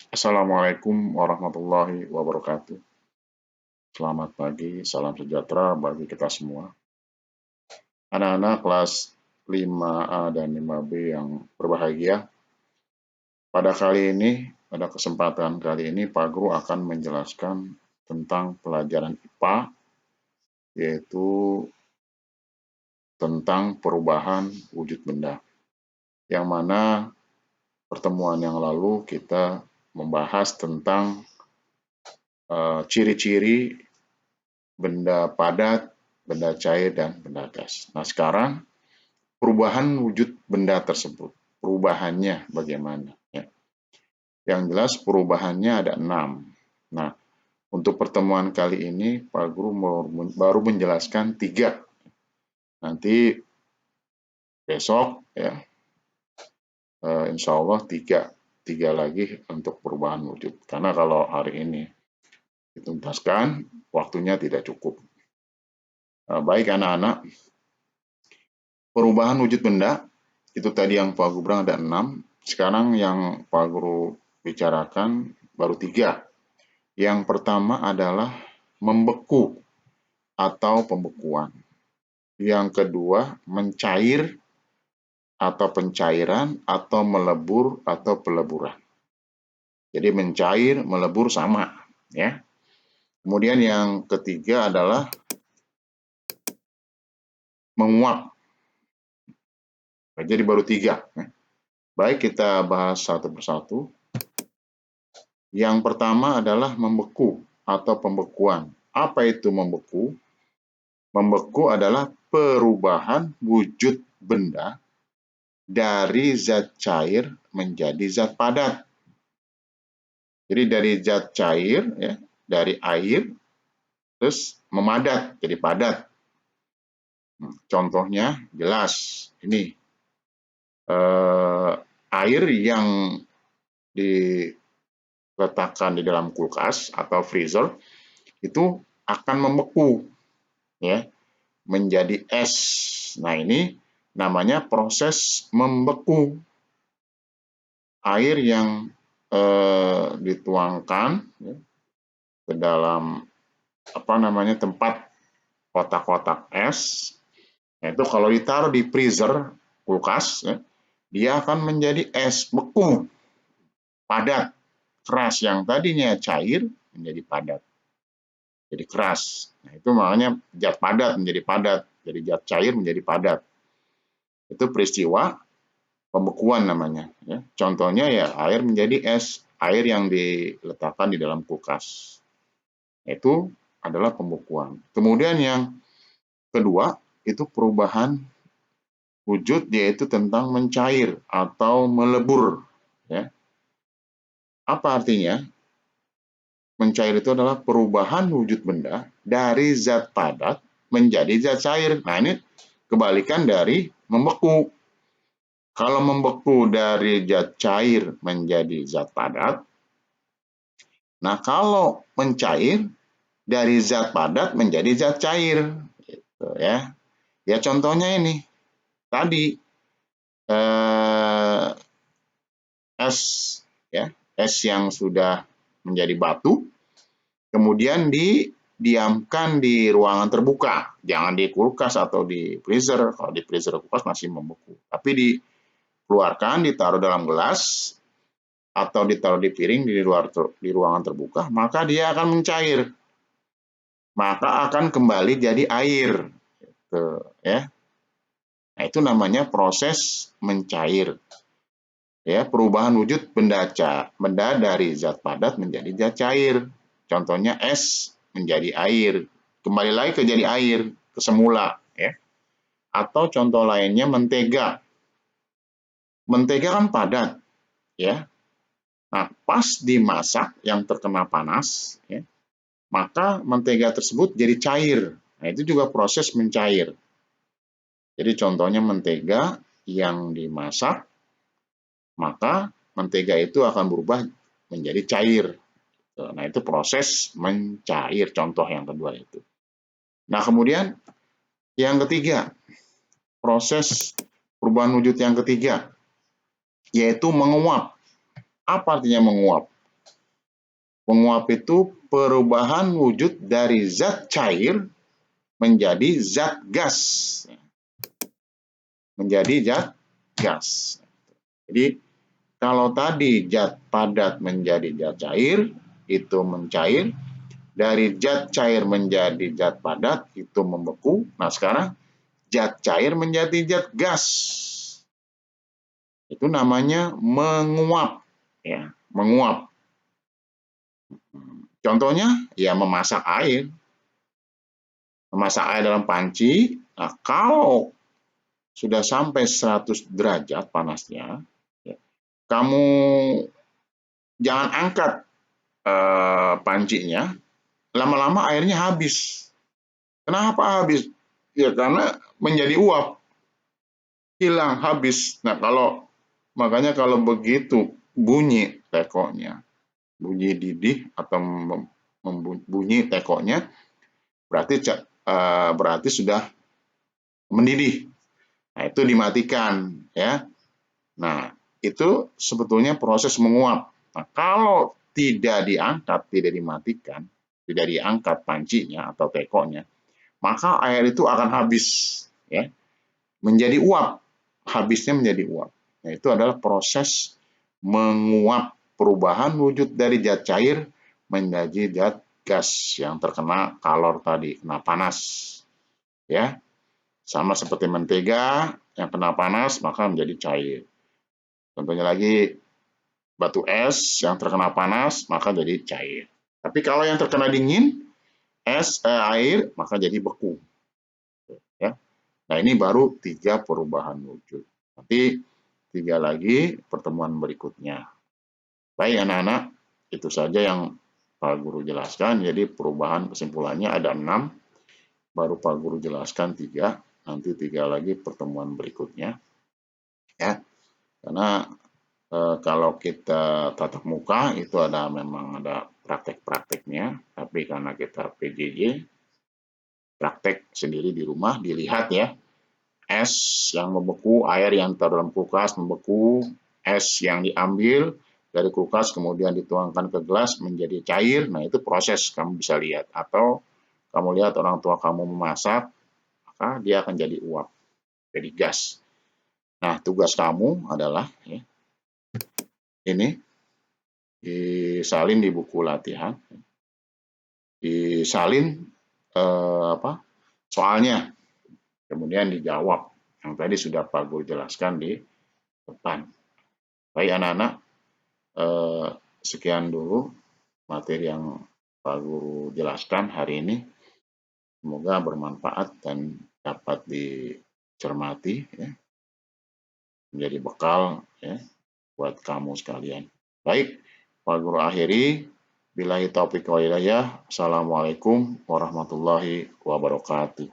Assalamualaikum warahmatullahi wabarakatuh. Selamat pagi, salam sejahtera bagi kita semua. Anak-anak kelas 5A dan 5B yang berbahagia. Pada kesempatan kali ini, Pak Guru akan menjelaskan tentang pelajaran IPA, yaitu tentang perubahan wujud benda. Yang mana pertemuan yang lalu kita membahas tentang ciri-ciri benda padat, benda cair, dan benda gas. Nah, sekarang perubahan wujud benda tersebut. Perubahannya bagaimana? Ya. Yang jelas perubahannya ada 6. Nah, untuk pertemuan kali ini Pak Guru baru menjelaskan 3. Nanti besok ya, insya Allah 3 lagi untuk perubahan wujud. Karena kalau hari ini dituntaskan, waktunya tidak cukup. Baik anak-anak, perubahan wujud benda, itu tadi yang Pak Guru bilang ada 6. Sekarang yang Pak Guru bicarakan baru 3. Yang pertama adalah membeku atau pembekuan. Yang kedua, mencair atau pencairan atau melebur atau peleburan. Jadi mencair, melebur sama, ya. Kemudian yang ketiga adalah menguap. Jadi baru 3. Baik, kita bahas satu persatu. Yang pertama adalah membeku atau pembekuan. Apa itu membeku? Membeku adalah perubahan wujud benda dari zat cair menjadi zat padat. Jadi dari zat cair, ya, dari air, terus memadat jadi padat. Contohnya jelas, ini air yang diletakkan di dalam kulkas atau freezer itu akan membeku, ya, menjadi es. Nah, ini namanya proses membeku. Air yang dituangkan, ya, ke dalam tempat kotak-kotak es, itu kalau ditaruh di freezer kulkas, ya, dia akan menjadi es beku, padat, keras. Yang tadinya cair menjadi padat, jadi keras. Nah, itu makanya zat padat menjadi padat, jadi zat cair menjadi padat. Itu peristiwa pembekuan namanya, ya. Contohnya ya air menjadi es, air yang diletakkan di dalam kulkas. Itu adalah pembekuan. Kemudian yang kedua itu perubahan wujud, yaitu tentang mencair atau melebur, ya. Apa artinya? Mencair itu adalah perubahan wujud benda dari zat padat menjadi zat cair. Nah, ini kebalikan dari membeku. Kalau membeku dari zat cair menjadi zat padat, nah kalau mencair dari zat padat menjadi zat cair, gitu, ya. Ya contohnya ini tadi es, ya, es yang sudah menjadi batu, kemudian didiamkan di ruangan terbuka, jangan di kulkas atau di freezer. Kalau di freezer kulkas masih membeku, tapi dikeluarkan, ditaruh dalam gelas atau ditaruh di piring di ruangan terbuka, maka dia akan mencair, maka akan kembali jadi air, gitu, ya. Nah, itu namanya proses mencair, ya, perubahan wujud benda dari zat padat menjadi zat cair. Contohnya es menjadi air, kembali lagi ke jadi air, ke semula, ya. Atau contoh lainnya mentega. Mentega kan padat, ya. Nah, pas dimasak yang terkena panas, ya, maka mentega tersebut jadi cair. Nah, itu juga proses mencair. Jadi contohnya mentega yang dimasak, maka mentega itu akan berubah menjadi cair. Nah, itu proses mencair, contoh yang kedua itu. Nah, kemudian yang ketiga, proses perubahan wujud yang ketiga, yaitu menguap. Apa artinya menguap? Menguap itu perubahan wujud dari zat cair menjadi zat gas. Menjadi zat gas. Jadi kalau tadi zat padat menjadi zat cair, itu mencair. Dari zat cair menjadi zat padat, itu membeku. Nah, sekarang zat cair menjadi zat gas. Itu namanya menguap. Ya, menguap. Contohnya, ya memasak air. Memasak air dalam panci. Nah, kalau sudah sampai 100 derajat panasnya, ya, kamu jangan angkat pancinya, lama-lama airnya habis. Kenapa habis? Ya karena menjadi uap, hilang, habis. Nah makanya kalau begitu bunyi tekonya, bunyi didih atau bunyi tekonya, berarti sudah mendidih. Nah itu dimatikan ya. Nah itu sebetulnya proses menguap. Nah kalau tidak diangkat, tidak dimatikan, tidak diangkat pancinya atau tekonya, maka air itu akan habis, ya, menjadi uap, habisnya menjadi uap. Nah, itu adalah proses menguap, perubahan wujud dari zat cair menjadi zat gas yang terkena kalor tadi, kena panas, ya, sama seperti mentega yang kena panas maka menjadi cair. Contohnya lagi batu es yang terkena panas maka jadi cair. Tapi kalau yang terkena dingin, air maka jadi beku. Ya. Nah ini baru 3 perubahan wujud. Nanti 3 lagi pertemuan berikutnya. Baik anak-anak, itu saja yang Pak Guru jelaskan. Jadi perubahan kesimpulannya ada 6, baru Pak Guru jelaskan 3. Nanti 3 lagi pertemuan berikutnya. Ya, karena kalau kita tatap muka itu memang ada praktek-prakteknya, tapi karena kita PJJ, praktek sendiri di rumah, dilihat ya, es yang membeku, air yang taruh dalam kulkas membeku, es yang diambil dari kulkas kemudian dituangkan ke gelas menjadi cair. Nah itu proses kamu bisa lihat, atau kamu lihat orang tua kamu memasak, maka dia akan jadi uap, jadi gas. Nah tugas kamu adalah ya, ini disalin di buku latihan, disalin soalnya, kemudian dijawab yang tadi sudah Pak Guru jelaskan di depan. Baik anak-anak, sekian dulu materi yang Pak Guru jelaskan hari ini. Semoga bermanfaat dan dapat dicermati ya, menjadi bekal ya buat kamu sekalian. Baik, Pak Guru akhiri. Billahi taufiq wal hidayah. Assalamualaikum warahmatullahi wabarakatuh.